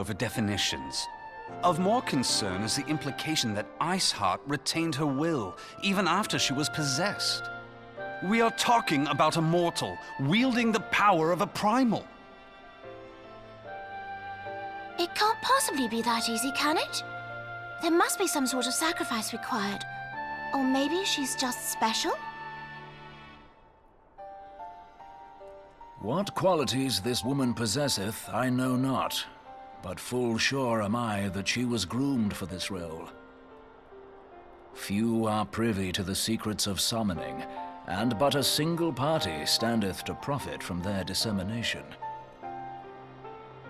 over definitions. Of more concern is the implication that Iceheart retained her will, even after she was possessed. We are talking about a mortal, wielding the power of a primal. It can't possibly be that easy, can it? There must be some sort of sacrifice required. Or maybe she's just special? What qualities this woman possesseth, I know not. But full sure am I that she was groomed for this role. Few are privy to the secrets of summoning, and but a single party standeth to profit from their dissemination.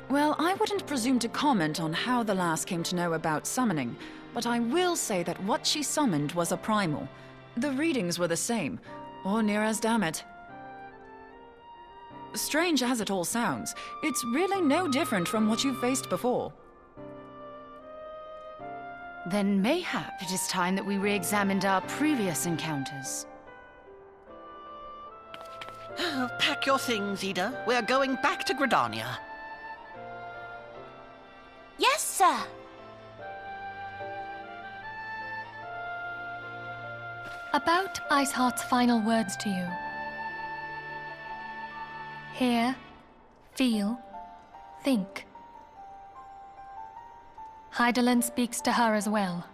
Well, I wouldn't presume to comment on how the lass came to know about summoning, but I will say that what she summoned was a primal. The readings were the same, or near as damn it. Strange as it all sounds, it's really no different from what you've faced before. Then mayhap it is time that we re-examined our previous encounters. Pack your things, Ida. We're going back to Gridania. Yes, sir. About Iceheart's final words to you. Hear, feel, think. Hydaelyn speaks to her as well.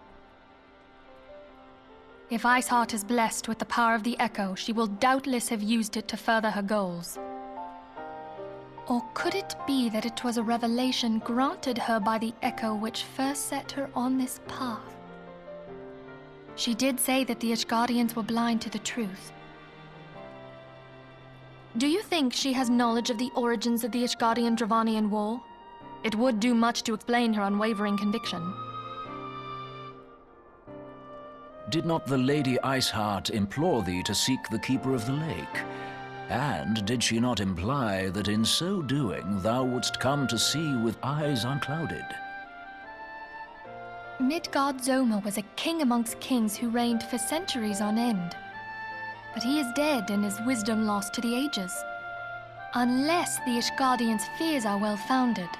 If Iceheart is blessed with the power of the Echo, she will doubtless have used it to further her goals. Or could it be that it was a revelation granted her by the Echo which first set her on this path? She did say that the Ishgardians were blind to the truth. Do you think she has knowledge of the origins of the Ishgardian-Dravanian War? It would do much to explain her unwavering conviction. Did not the Lady Iceheart implore thee to seek the Keeper of the Lake? And did she not imply that in so doing thou wouldst come to see with eyes unclouded? Midgard Zoma was a king amongst kings who reigned for centuries on end. But he is dead and his wisdom lost to the ages. Unless the Ishgardians' fears are well-founded.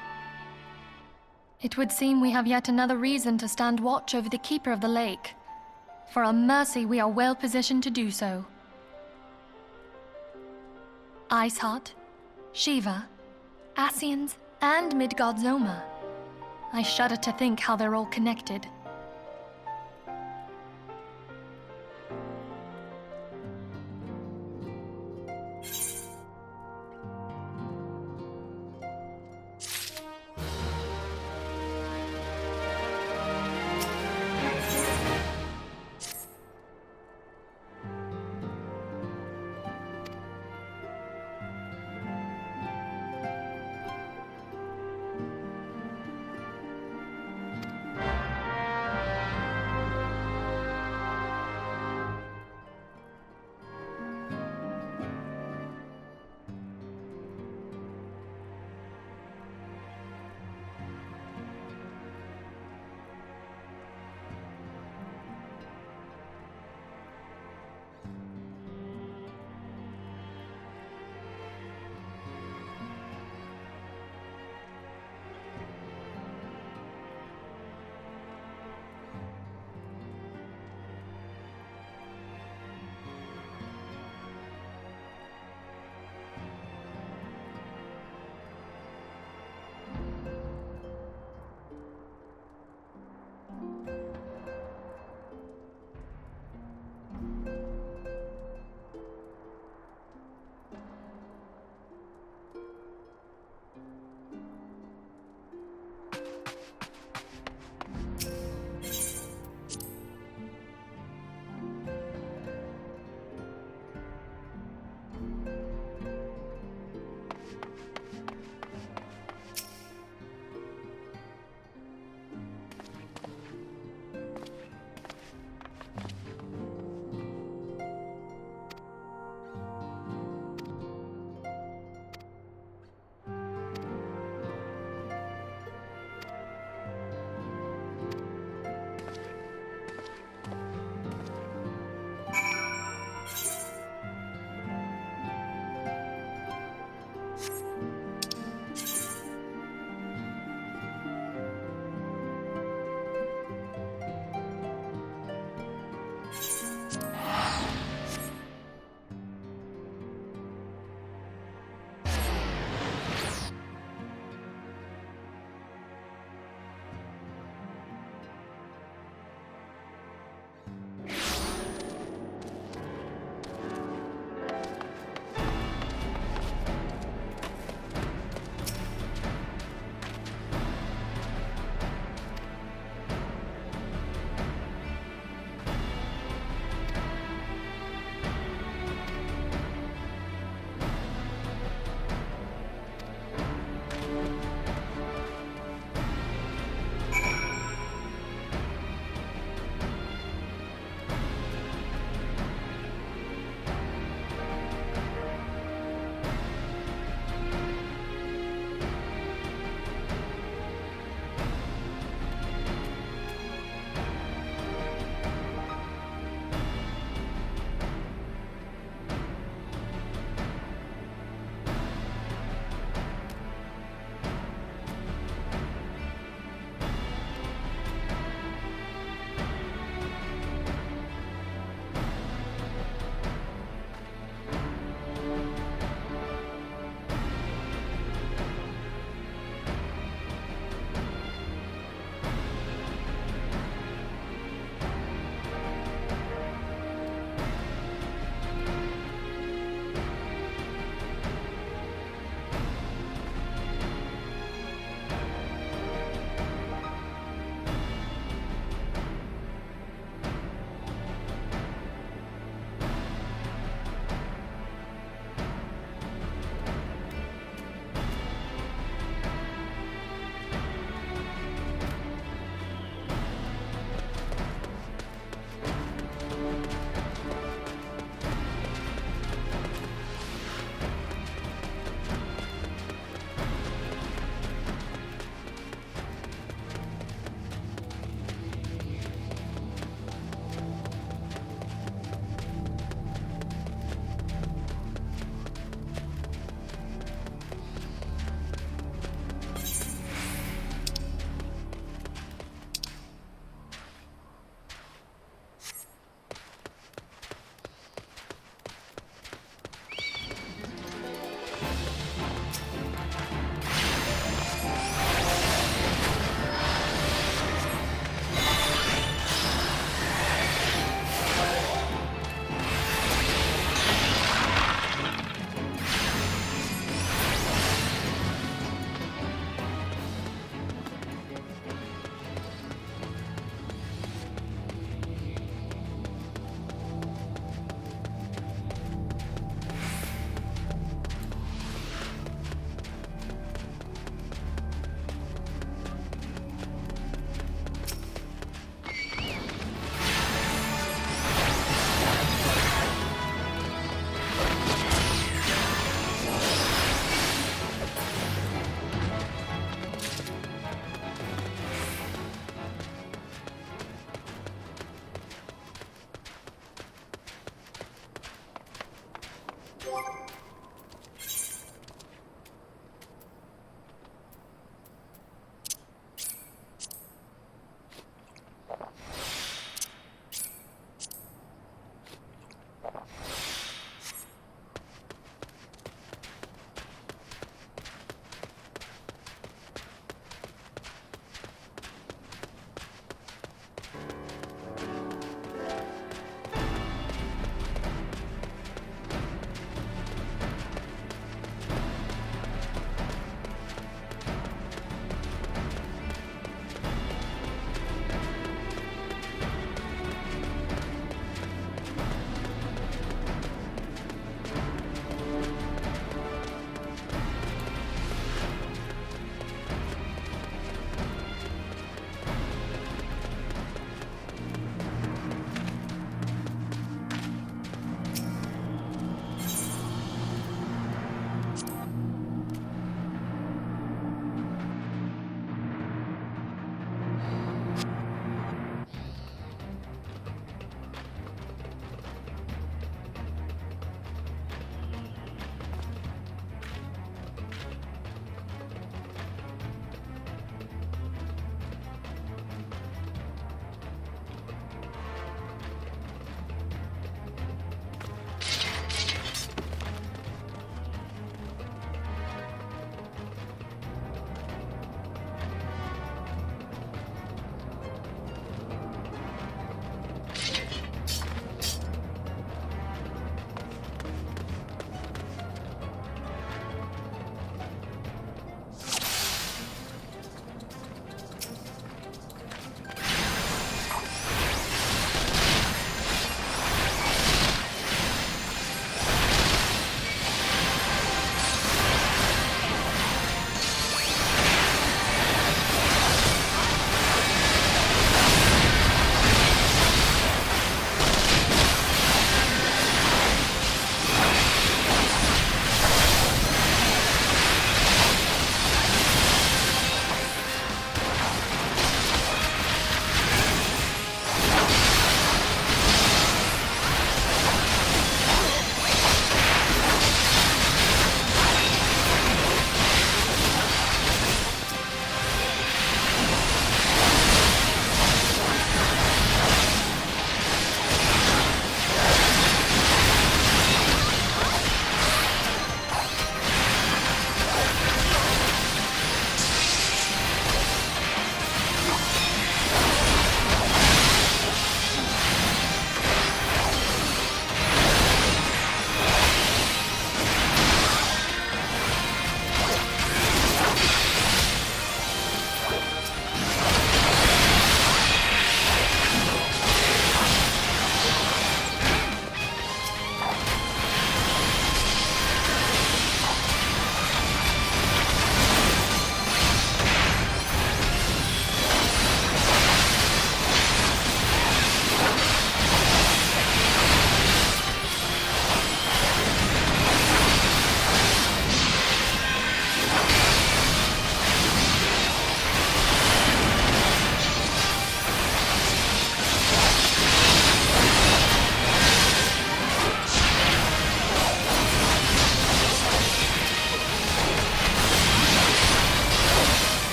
It would seem we have yet another reason to stand watch over the Keeper of the Lake. For a mercy, we are well-positioned to do so. Iceheart, Shiva, Ascians, and Midgard Zoma. I shudder to think how they're all connected.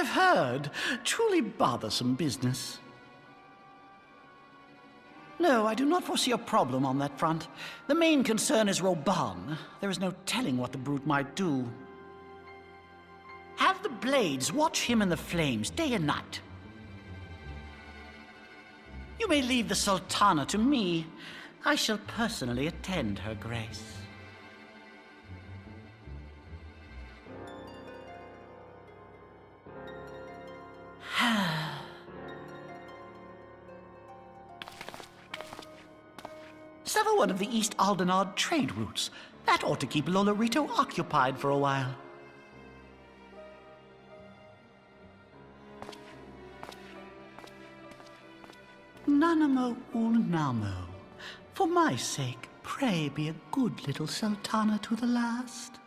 I've heard. Truly bothersome business. No, I do not foresee a problem on that front. The main concern is Roban. There is no telling what the brute might do. Have the blades watch him in the flames day and night. You may leave the Sultana to me. I shall personally attend her grace. Sever one of the East Aldenard trade routes. That ought to keep Lolorito occupied for a while. Nanamo Ulnamo. For my sake, pray be a good little Sultana to the last.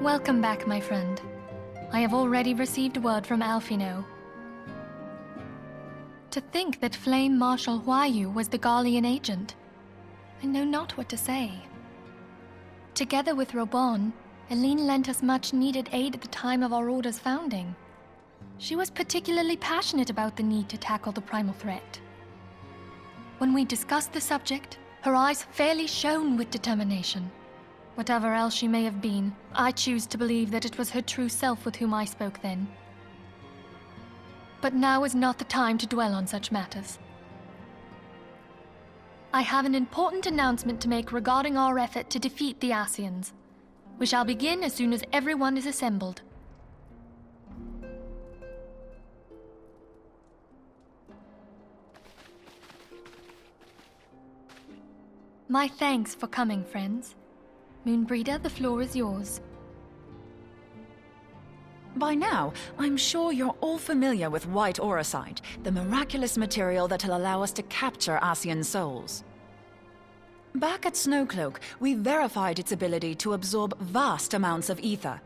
Welcome back, my friend. I have already received word from Alfino. To think that Flame Marshal Huayu was the Garlean agent. I know not what to say. Together with Robon, Eline lent us much-needed aid at the time of our Order's founding. She was particularly passionate about the need to tackle the primal threat. When we discussed the subject, her eyes fairly shone with determination. Whatever else she may have been, I choose to believe that it was her true self with whom I spoke then. But now is not the time to dwell on such matters. I have an important announcement to make regarding our effort to defeat the Ascians. We shall begin as soon as everyone is assembled. My thanks for coming, friends. Moonbreeder, the floor is yours. By now, I'm sure you're all familiar with white auracite, the miraculous material that'll allow us to capture Ascian souls. Back at Snowcloak, we verified its ability to absorb vast amounts of ether.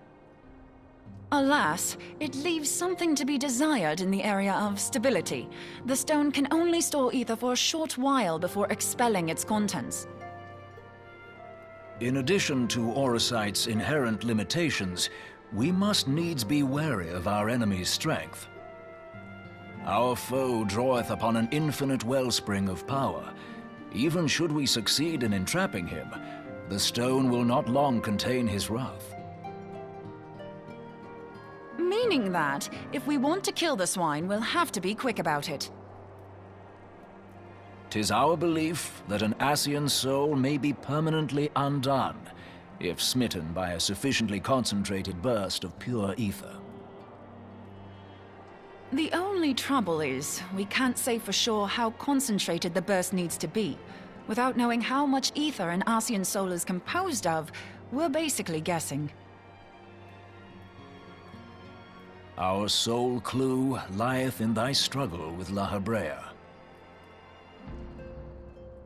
Alas, it leaves something to be desired in the area of stability. The stone can only store ether for a short while before expelling its contents. In addition to auracite's inherent limitations, we must needs be wary of our enemy's strength. Our foe draweth upon an infinite wellspring of power. Even should we succeed in entrapping him, the stone will not long contain his wrath. Meaning that, if we want to kill the swine, we'll have to be quick about it. 'Tis our belief that an Ascian soul may be permanently undone, if smitten by a sufficiently concentrated burst of pure ether. The only trouble is, we can't say for sure how concentrated the burst needs to be. Without knowing how much ether an Ascian soul is composed of, we're basically guessing. Our sole clue lieth in thy struggle with La Hebrea.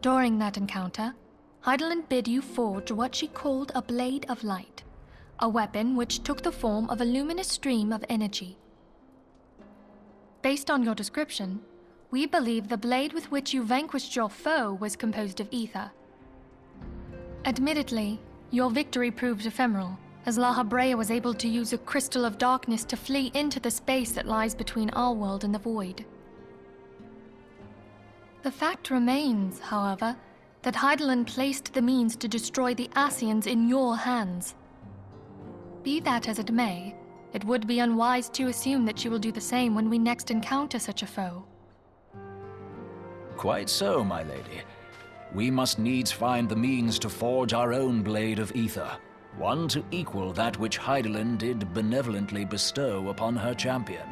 During that encounter, Heidelin bid you forge what she called a Blade of Light, a weapon which took the form of a luminous stream of energy. Based on your description, we believe the blade with which you vanquished your foe was composed of ether. Admittedly, your victory proved ephemeral, as La Hebrea was able to use a crystal of darkness to flee into the space that lies between our world and the void. The fact remains, however, that Heidelin placed the means to destroy the Ascians in your hands. Be that as it may, it would be unwise to assume that she will do the same when we next encounter such a foe. Quite so, my lady. We must needs find the means to forge our own blade of ether, one to equal that which Heidelin did benevolently bestow upon her champion.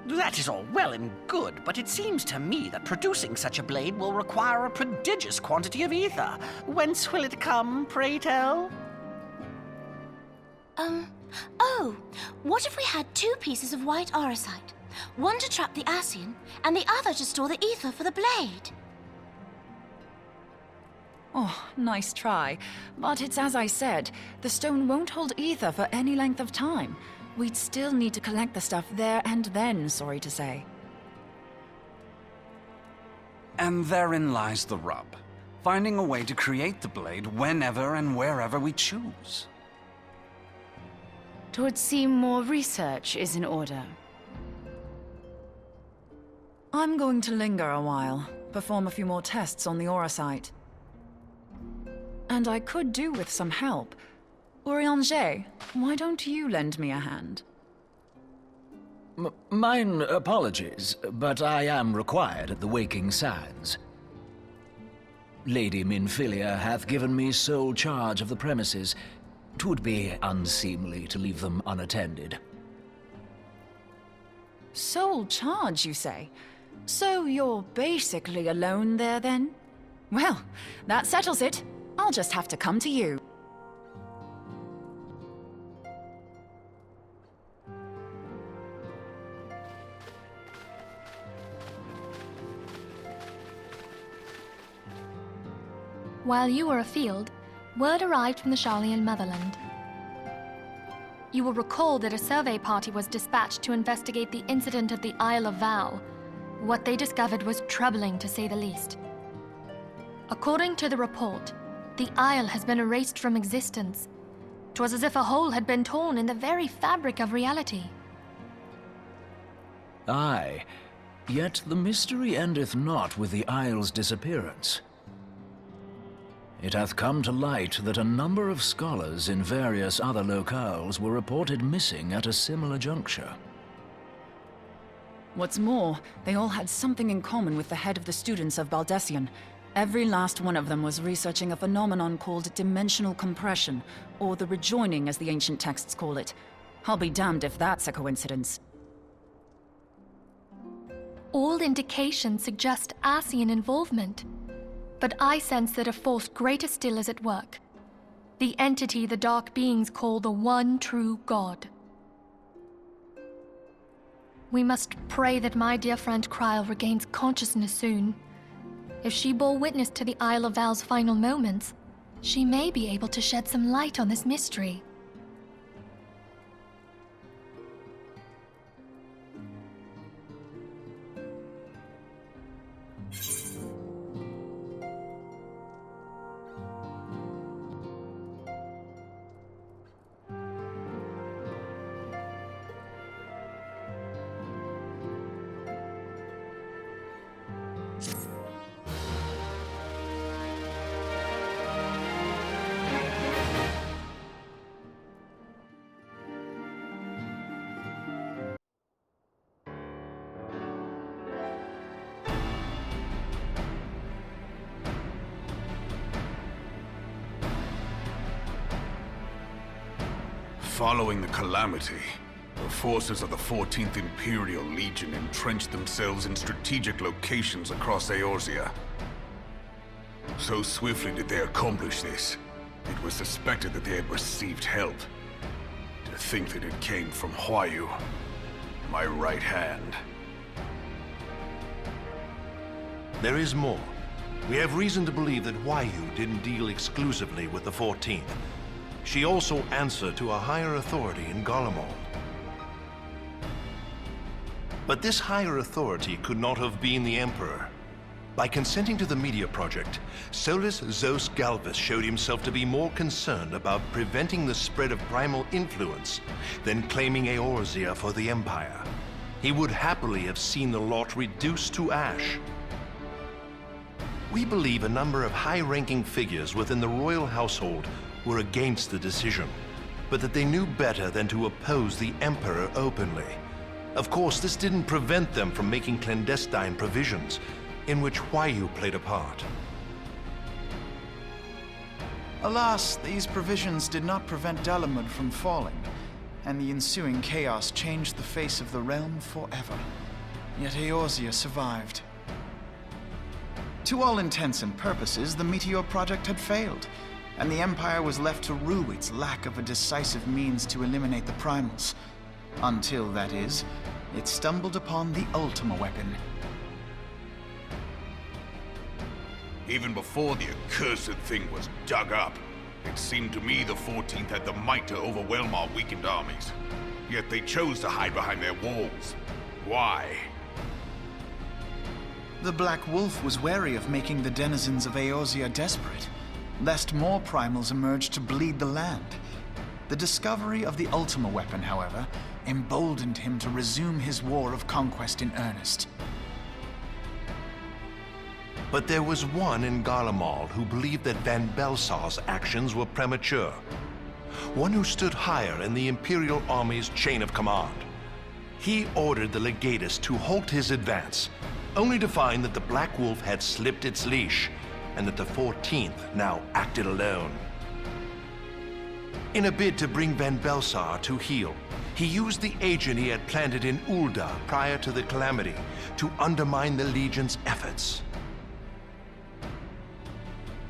That is all well and good, but it seems to me that producing such a blade will require a prodigious quantity of ether. Whence will it come, pray tell? Oh, what if we had two pieces of white auracite? One to trap the Ascian, and the other to store the ether for the blade. Oh, nice try. But it's as I said, the stone won't hold ether for any length of time. We'd still need to collect the stuff there and then, sorry to say. And therein lies the rub. Finding a way to create the blade whenever and wherever we choose. 'Twould seem more research is in order. I'm going to linger a while, perform a few more tests on the auracite. And I could do with some help. Urianger, why don't you lend me a hand? Mine apologies, but I am required at the Waking Sands. Lady Minfilia hath given me sole charge of the premises. 'Twould be unseemly to leave them unattended. Sole charge, you say? So you're basically alone there, then? Well, that settles it. I'll just have to come to you. While you were afield, word arrived from the Sharlayan motherland. You will recall that a survey party was dispatched to investigate the incident at the Isle of Val. What they discovered was troubling, to say the least. According to the report, the Isle has been erased from existence. 'Twas as if a hole had been torn in the very fabric of reality. Aye, yet the mystery endeth not with the Isle's disappearance. It hath come to light that a number of scholars in various other locales were reported missing at a similar juncture. What's more, they all had something in common with the head of the students of Baldessian. Every last one of them was researching a phenomenon called dimensional compression, or the rejoining as the ancient texts call it. I'll be damned if that's a coincidence. All indications suggest Ascian involvement, but I sense that a force greater still is at work. The entity the Dark Beings call the One True God. We must pray that my dear friend Kryl regains consciousness soon. If she bore witness to the Isle of Val's final moments, she may be able to shed some light on this mystery. Following the calamity, the forces of the 14th Imperial Legion entrenched themselves in strategic locations across Eorzea. So swiftly did they accomplish this, it was suspected that they had received help. To think that it came from Huayu, my right hand. There is more. We have reason to believe that Huayu didn't deal exclusively with the 14th. She also answered to a higher authority in Garlemald. But this higher authority could not have been the Emperor. By consenting to the Media Project, Solus Zos Galvus showed himself to be more concerned about preventing the spread of primal influence than claiming Eorzea for the Empire. He would happily have seen the lot reduced to ash. We believe a number of high-ranking figures within the royal household were against the decision, but that they knew better than to oppose the Emperor openly. Of course, this didn't prevent them from making clandestine provisions, in which Huayu played a part. Alas, these provisions did not prevent Dalamud from falling, and the ensuing chaos changed the face of the realm forever. Yet Eorzea survived. To all intents and purposes, the Meteor Project had failed, and the Empire was left to rue its lack of a decisive means to eliminate the primals. Until, that is, it stumbled upon the Ultima weapon. Even before the accursed thing was dug up, it seemed to me the 14th had the might to overwhelm our weakened armies. Yet they chose to hide behind their walls. Why? The Black Wolf was wary of making the denizens of Eorzea desperate, lest more primals emerge to bleed the land. The discovery of the Ultima weapon, however, emboldened him to resume his war of conquest in earnest. But there was one in Garlemald who believed that Van Belsar's actions were premature. One who stood higher in the Imperial Army's chain of command. He ordered the Legatus to halt his advance, only to find that the Black Wolf had slipped its leash, and that the 14th now acted alone. In a bid to bring Van Belsar to heel, he used the agent he had planted in Ul'dah prior to the calamity to undermine the Legion's efforts.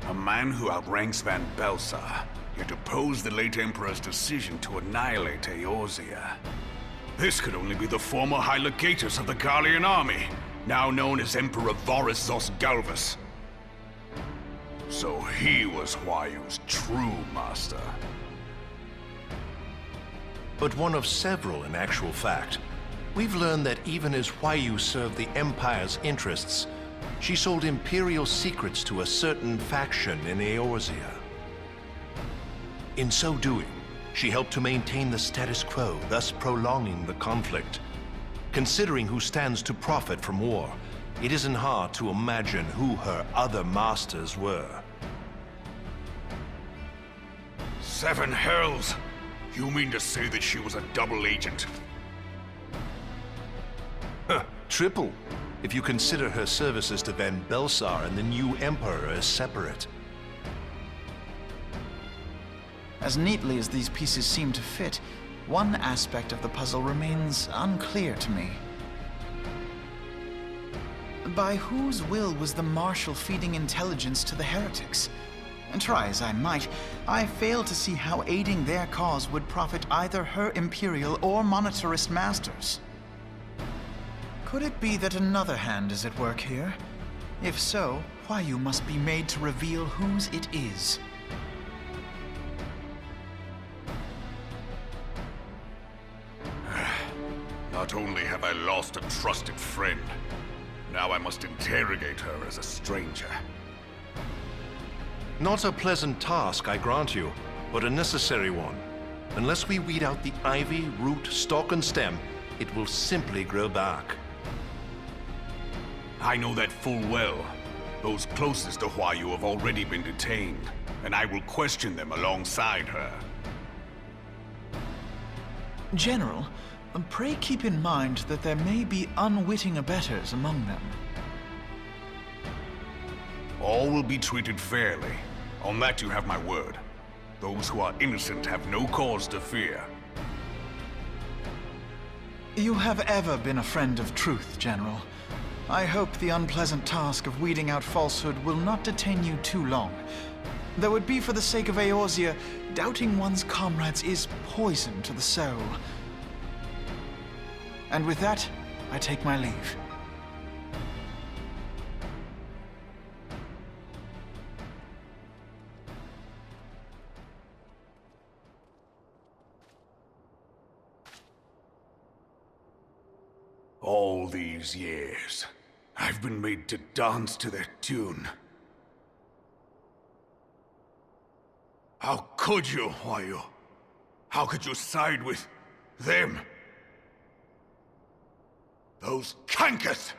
A man who outranks Van Belsar, yet opposed the late Emperor's decision to annihilate Eorzea. This could only be the former High Legatus of the Garlean army, now known as Emperor Voris Zos Galvus. So he was Huayu's true master. But one of several in actual fact. We've learned that even as Huayu served the Empire's interests, she sold Imperial secrets to a certain faction in Eorzea. In so doing, she helped to maintain the status quo, thus prolonging the conflict. Considering who stands to profit from war, it isn't hard to imagine who her other masters were. Seven hells! You mean to say that she was a double agent? Triple, if you consider her services to Van Belsar and the new Emperor as separate. As neatly as these pieces seem to fit, one aspect of the puzzle remains unclear to me. By whose will was the Marshal feeding intelligence to the heretics? And try as I might, I fail to see how aiding their cause would profit either her Imperial or monetarist masters. Could it be that another hand is at work here? If so, Huayu must be made to reveal whose it is. Not only have I lost a trusted friend, now I must interrogate her as a stranger. Not a pleasant task, I grant you, but a necessary one. Unless we weed out the ivy, root, stalk, and stem, it will simply grow back. I know that full well. Those closest to Huayu have already been detained, and I will question them alongside her. General, pray keep in mind that there may be unwitting abettors among them. All will be treated fairly. On that you have my word. Those who are innocent have no cause to fear. You have ever been a friend of truth, General. I hope the unpleasant task of weeding out falsehood will not detain you too long. Though it be for the sake of Eorzea, doubting one's comrades is poison to the soul. And with that, I take my leave. All these years, I've been made to dance to their tune. How could you, Huayu? How could you side with them? Those cankers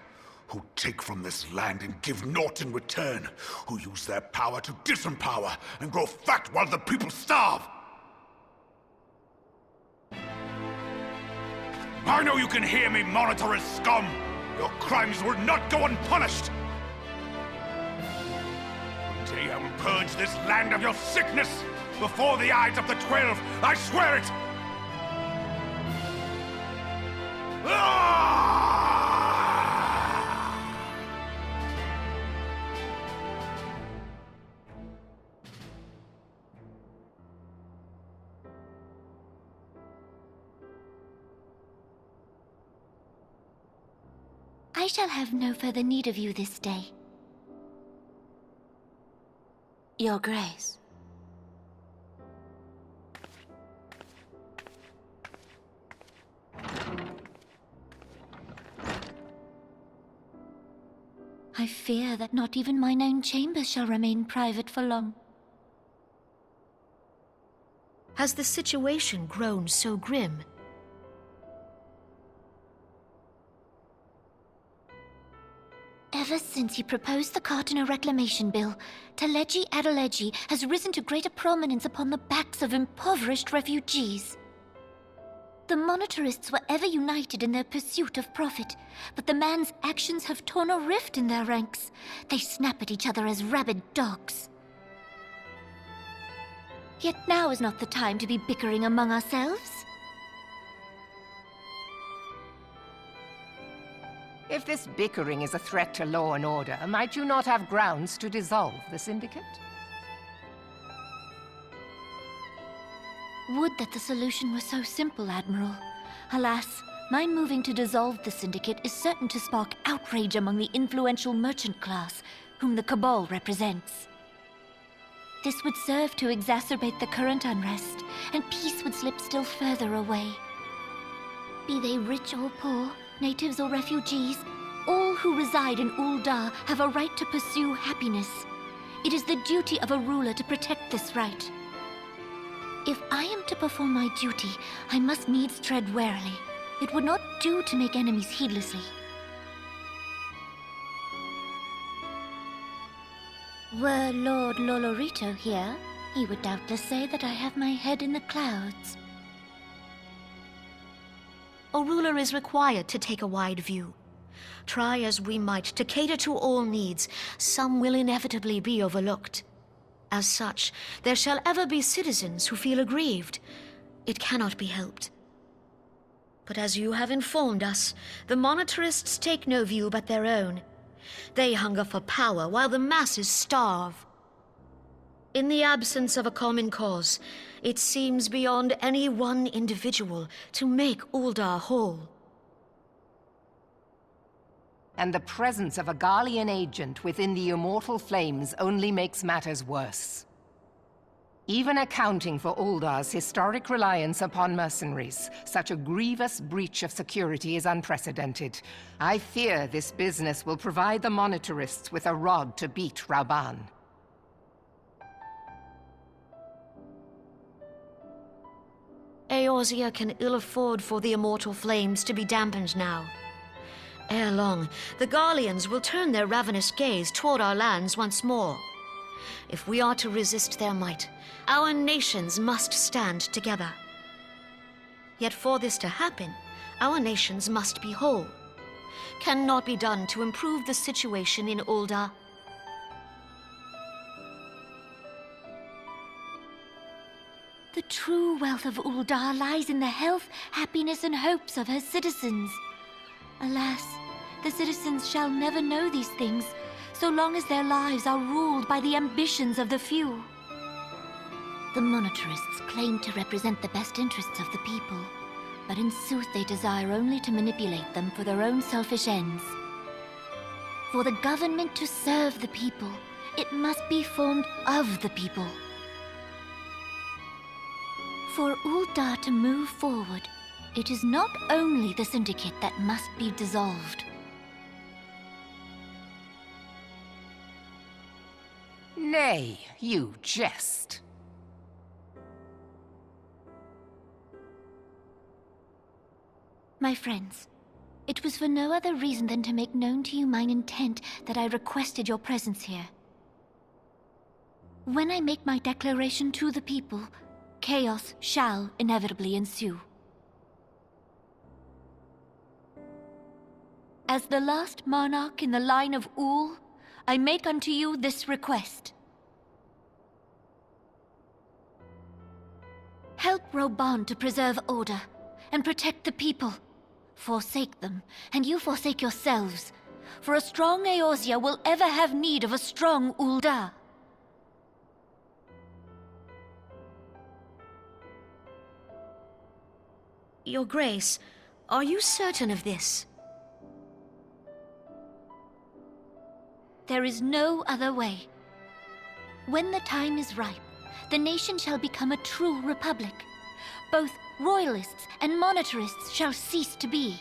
who take from this land and give naught in return, who use their power to disempower and grow fat while the people starve. I know you can hear me, monetarist scum! Your crimes will not go unpunished! One day I will purge this land of your sickness! Before the eyes of the 12, I swear it! I shall have no further need of you this day. Your Grace. I fear that not even mine own chambers shall remain private for long. Has the situation grown so grim? Ever since he proposed the Cardinal Reclamation Bill, Teleji Adeleji has risen to greater prominence upon the backs of impoverished refugees. The monetarists were ever united in their pursuit of profit, but the man's actions have torn a rift in their ranks. They snap at each other as rabid dogs. Yet now is not the time to be bickering among ourselves. If this bickering is a threat to law and order, might you not have grounds to dissolve the Syndicate? Would that the solution were so simple, Admiral. Alas, my moving to dissolve the Syndicate is certain to spark outrage among the influential merchant class, whom the Cabal represents. This would serve to exacerbate the current unrest, and peace would slip still further away. Be they rich or poor, natives or refugees, all who reside in Ul'dah have a right to pursue happiness. It is the duty of a ruler to protect this right. If I am to perform my duty, I must needs tread warily. It would not do to make enemies heedlessly. Were Lord Lolorito here, he would doubtless say that I have my head in the clouds. A ruler is required to take a wide view. Try as we might to cater to all needs, some will inevitably be overlooked. As such, there shall ever be citizens who feel aggrieved. It cannot be helped. But as you have informed us, the monetarists take no view but their own. They hunger for power while the masses starve. In the absence of a common cause, it seems beyond any one individual to make Ul'dah whole. And the presence of a Garlean agent within the Immortal Flames only makes matters worse. Even accounting for Ul'dah's historic reliance upon mercenaries, such a grievous breach of security is unprecedented. I fear this business will provide the monetarists with a rod to beat Rauban. Eorzea can ill afford for the Immortal Flames to be dampened now. Ere long, the Garleans will turn their ravenous gaze toward our lands once more. If we are to resist their might, our nations must stand together. Yet for this to happen, our nations must be whole. Cannot be done to improve the situation in Ul'dah. The true wealth of Ul'dah lies in the health, happiness, and hopes of her citizens. Alas, the citizens shall never know these things, so long as their lives are ruled by the ambitions of the few. The monetarists claim to represent the best interests of the people, but in sooth they desire only to manipulate them for their own selfish ends. For the government to serve the people, it must be formed of the people. For Ul'dah to move forward, it is not only the Syndicate that must be dissolved. Nay, you jest. My friends, it was for no other reason than to make known to you mine intent that I requested your presence here. When I make my declaration to the people, chaos shall inevitably ensue. As the last monarch in the line of Ul, I make unto you this request. Help Rauban to preserve order and protect the people. Forsake them, and you forsake yourselves. For a strong Eorzea will ever have need of a strong Ul'dah. Your Grace, are you certain of this? There is no other way. When the time is ripe, the nation shall become a true republic. Both royalists and monetarists shall cease to be.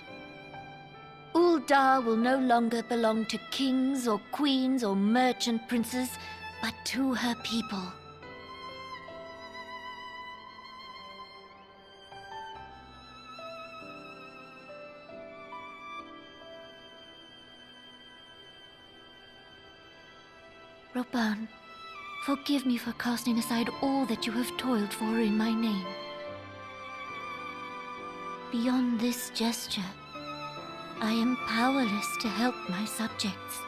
Ul'dah will no longer belong to kings or queens or merchant princes, but to her people. Rauban, forgive me for casting aside all that you have toiled for in my name. Beyond this gesture, I am powerless to help my subjects.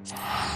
Yes.